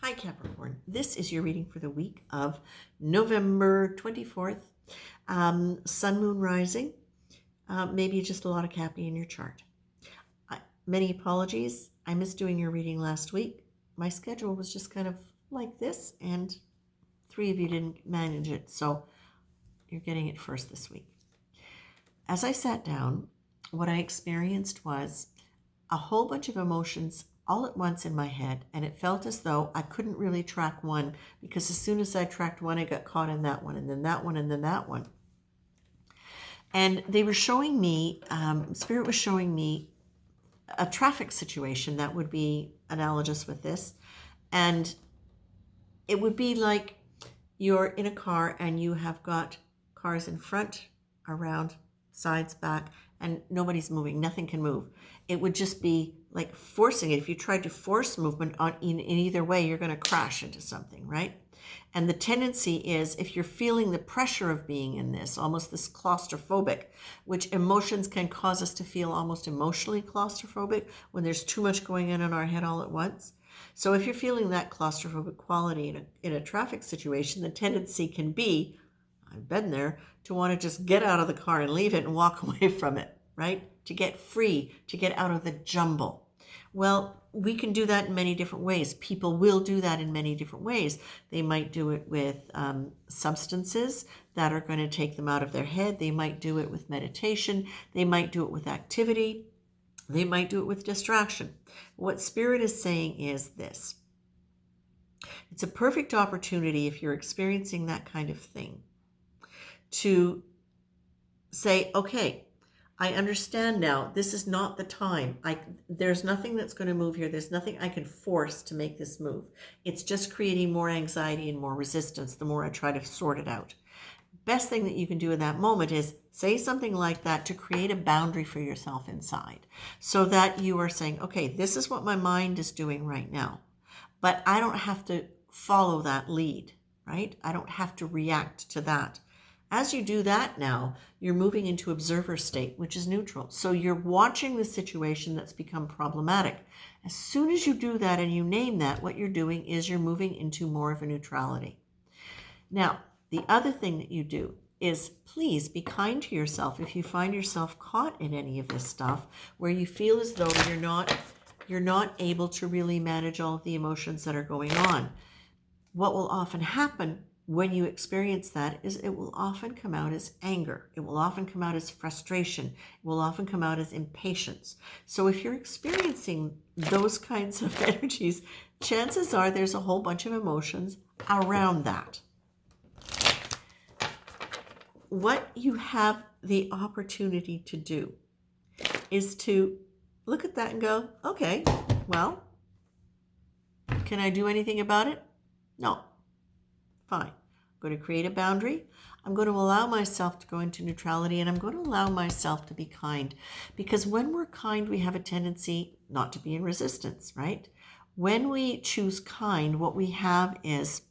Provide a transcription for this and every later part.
Hi, Capricorn. This is your reading for the week of November 24th. Sun, Moon, Rising. Maybe just a lot of Capri in your chart. Many apologies. I missed doing your reading last week. My schedule was just kind of like this, and 3 of you didn't manage it, so you're getting it first this week. As I sat down, what I experienced was a whole bunch of emotions all at once in my head, and it felt as though I couldn't really track one, because as soon as I tracked one, I got caught in that one, and then that one, and then that one. And they were showing me, Spirit was showing me a traffic situation that would be analogous with this. And it would be like you're in a car and you have got cars in front, around, sides, back, and nobody's moving. Nothing can move. It would just be like forcing it. If you tried to force movement in either way, you're going to crash into something, right? And the tendency is, if you're feeling the pressure of being in this, almost this claustrophobic, which emotions can cause us to feel almost emotionally claustrophobic when there's too much going on in our head all at once. So if you're feeling that claustrophobic quality in a traffic situation, the tendency can be, I've been there, to want to just get out of the car and leave it and walk away from it, right? To get free, to get out of the jumble. Well, we can do that in many different ways. People will do that in many different ways. They might do it with substances that are going to take them out of their head. They might do it with meditation. They might do it with activity. They might do it with distraction. What Spirit is saying is this. It's a perfect opportunity, if you're experiencing that kind of thing, to say, okay, I understand now, this is not the time. There's nothing that's going to move here. There's nothing I can force to make this move. It's just creating more anxiety and more resistance the more I try to sort it out. Best thing that you can do in that moment is say something like that to create a boundary for yourself inside, so that you are saying, okay, this is what my mind is doing right now, but I don't have to follow that lead, right? I don't have to react to that. As you do that now, you're moving into observer state, which is neutral. So you're watching the situation that's become problematic. As soon as you do that and you name that, what you're doing is you're moving into more of a neutrality. Now, the other thing that you do is, please be kind to yourself if you find yourself caught in any of this stuff where you feel as though you're not able to really manage all of the emotions that are going on. What will often happen when you experience that is it will often come out as anger. It will often come out as frustration. It will often come out as impatience. So if you're experiencing those kinds of energies, chances are there's a whole bunch of emotions around that. What you have the opportunity to do is to look at that and go, okay, well, can I do anything about it? No. Fine. I'm going to create a boundary. I'm going to allow myself to go into neutrality, and I'm going to allow myself to be kind. Because when we're kind, we have a tendency not to be in resistance, right? When we choose kind, what we have is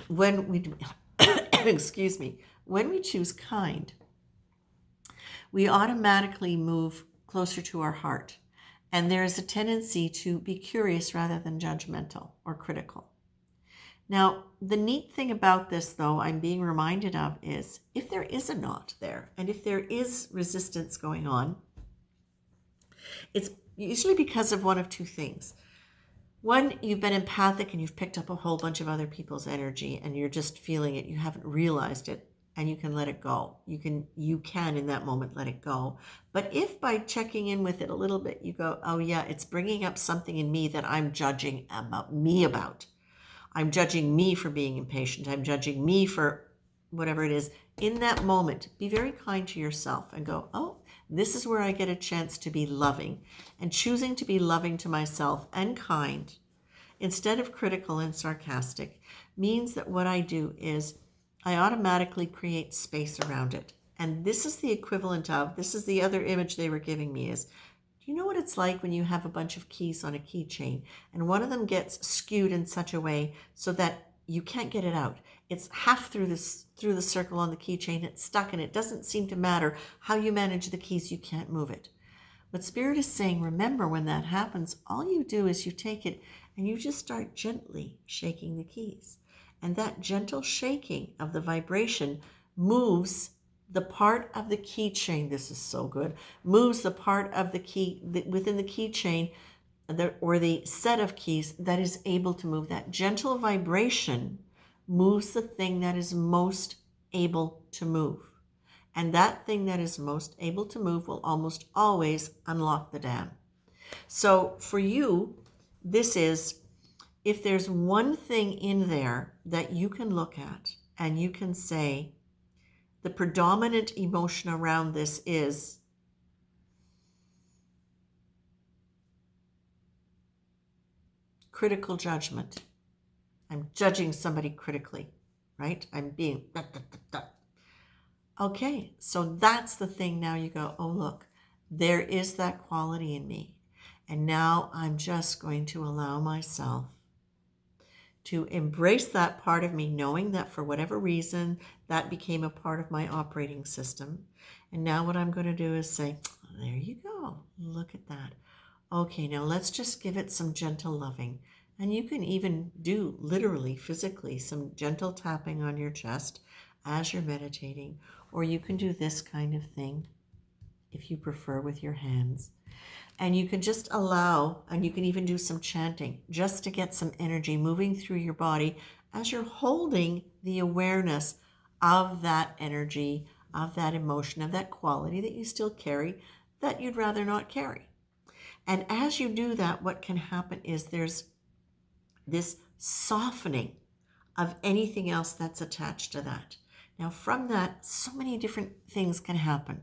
when we excuse me, when we choose kind, we automatically move closer to our heart. And there is a tendency to be curious rather than judgmental or critical. Now, the neat thing about this, though, I'm being reminded of is if there is a knot there, and if there is resistance going on, it's usually because of one of two things. One, you've been empathic and you've picked up a whole bunch of other people's energy and you're just feeling it. You haven't realized it. And you can let it go. You can in that moment let it go. But if by checking in with it a little bit, you go, oh yeah, it's bringing up something in me that I'm judging about. I'm judging me for being impatient. I'm judging me for whatever it is. In that moment, be very kind to yourself and go, oh, this is where I get a chance to be loving. And choosing to be loving to myself and kind, instead of critical and sarcastic, means that what I do is I automatically create space around it. And this is the equivalent of, this is the other image they were giving me is, do you know what it's like when you have a bunch of keys on a keychain and one of them gets skewed in such a way so that you can't get it out? It's half through the circle on the keychain, it's stuck, and it doesn't seem to matter how you manage the keys, you can't move it. What Spirit is saying, remember, when that happens, all you do is you take it and you just start gently shaking the keys. And that gentle shaking of the vibration moves the part of the keychain, this is so good, moves the part of the key within the keychain or the set of keys that is able to move. That gentle vibration moves the thing that is most able to move. And that thing that is most able to move will almost always unlock the dam. So for you, this is, if there's one thing in there that you can look at and you can say, the predominant emotion around this is critical judgment. I'm judging somebody critically, right? I'm being da, da, da, da. Okay, so that's the thing. Now you go, oh, look, there is that quality in me. And now I'm just going to allow myself to embrace that part of me, knowing that for whatever reason, that became a part of my operating system. And now what I'm going to do is say, there you go. Look at that. Okay, now let's just give it some gentle loving. And you can even do literally, physically, some gentle tapping on your chest as you're meditating. Or you can do this kind of thing, if you prefer, with your hands. And you can just allow, and you can even do some chanting, just to get some energy moving through your body as you're holding the awareness of that energy, of that emotion, of that quality that you still carry, that you'd rather not carry. And as you do that, what can happen is there's this softening of anything else that's attached to that. Now, from that, so many different things can happen.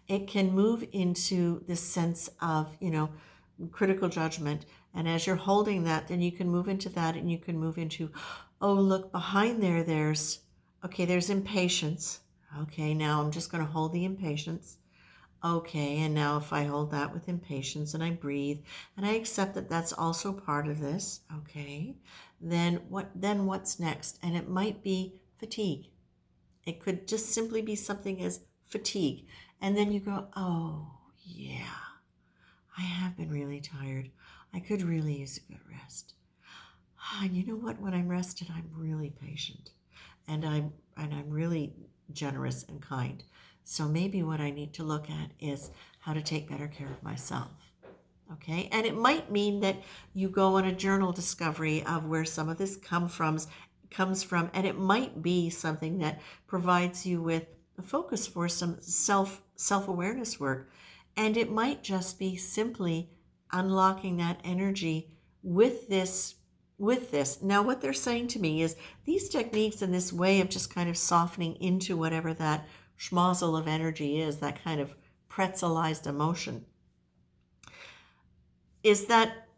It can move into this sense of, critical judgment. And as you're holding that, then you can move into that, and you can move into, oh, look, behind there's impatience. Okay, now I'm just going to hold the impatience. Okay, and now if I hold that with impatience and I breathe and I accept that that's also part of this, okay, then what's next? And it might be fatigue. It could just simply be something as fatigue. And then you go, oh, yeah, I have been really tired. I could really use a good rest. And you know what? When I'm rested, I'm really patient. And I'm really generous and kind. So maybe what I need to look at is how to take better care of myself. Okay? And it might mean that you go on a journal discovery of where some of this comes from, and it might be something that provides you with a focus for some self-awareness work. And it might just be simply unlocking that energy with this. Now, what they're saying to me is these techniques and this way of just kind of softening into whatever that schmozzle of energy is, that kind of pretzelized emotion, is that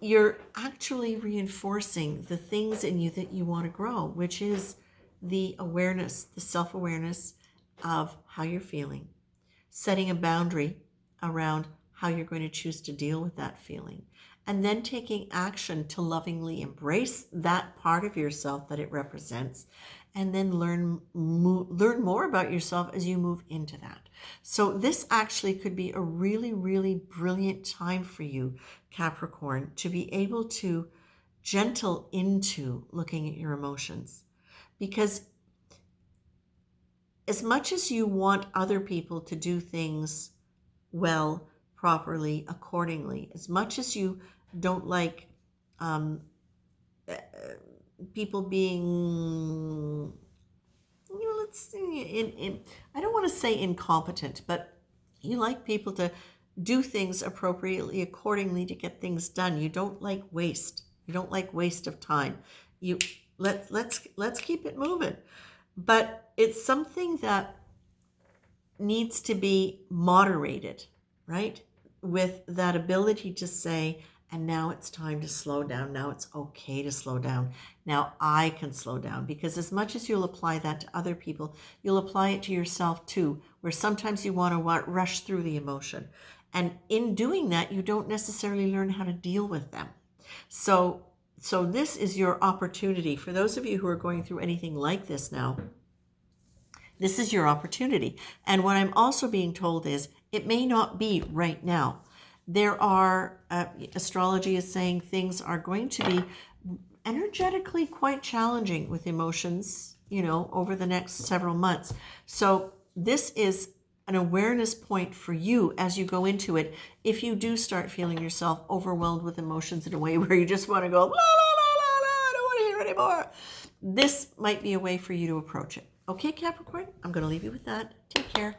you're actually reinforcing the things in you that you want to grow, which is the awareness, the self-awareness of how you're feeling, setting a boundary around how you're going to choose to deal with that feeling, and then taking action to lovingly embrace that part of yourself that it represents, and then learn more about yourself as you move into that. So this actually could be a really, really brilliant time for you, Capricorn, to be able to gentle into looking at your emotions. Because as much as you want other people to do things well, properly, accordingly, as much as you don't like people being, let's see, I don't want to say incompetent, but you like people to do things appropriately, accordingly, to get things done. You don't like waste. You don't like waste of time. Let's keep it moving. But it's something that needs to be moderated, right? With that ability to say, and now it's time to slow down. Now it's okay to slow down. Now I can slow down. Because as much as you'll apply that to other people, you'll apply it to yourself too, where sometimes you want to rush through the emotion. And in doing that, you don't necessarily learn how to deal with them. So this is your opportunity. For those of you who are going through anything like this now, this is your opportunity. And what I'm also being told is It may not be right now. There are, astrology is saying things are going to be energetically quite challenging with emotions, over the next several months. So this is an awareness point for you as you go into it. If you do start feeling yourself overwhelmed with emotions in a way where you just want to go, la, la, la, la, la, I don't want to hear anymore, this might be a way for you to approach it. Okay, Capricorn, I'm going to leave you with that. Take care.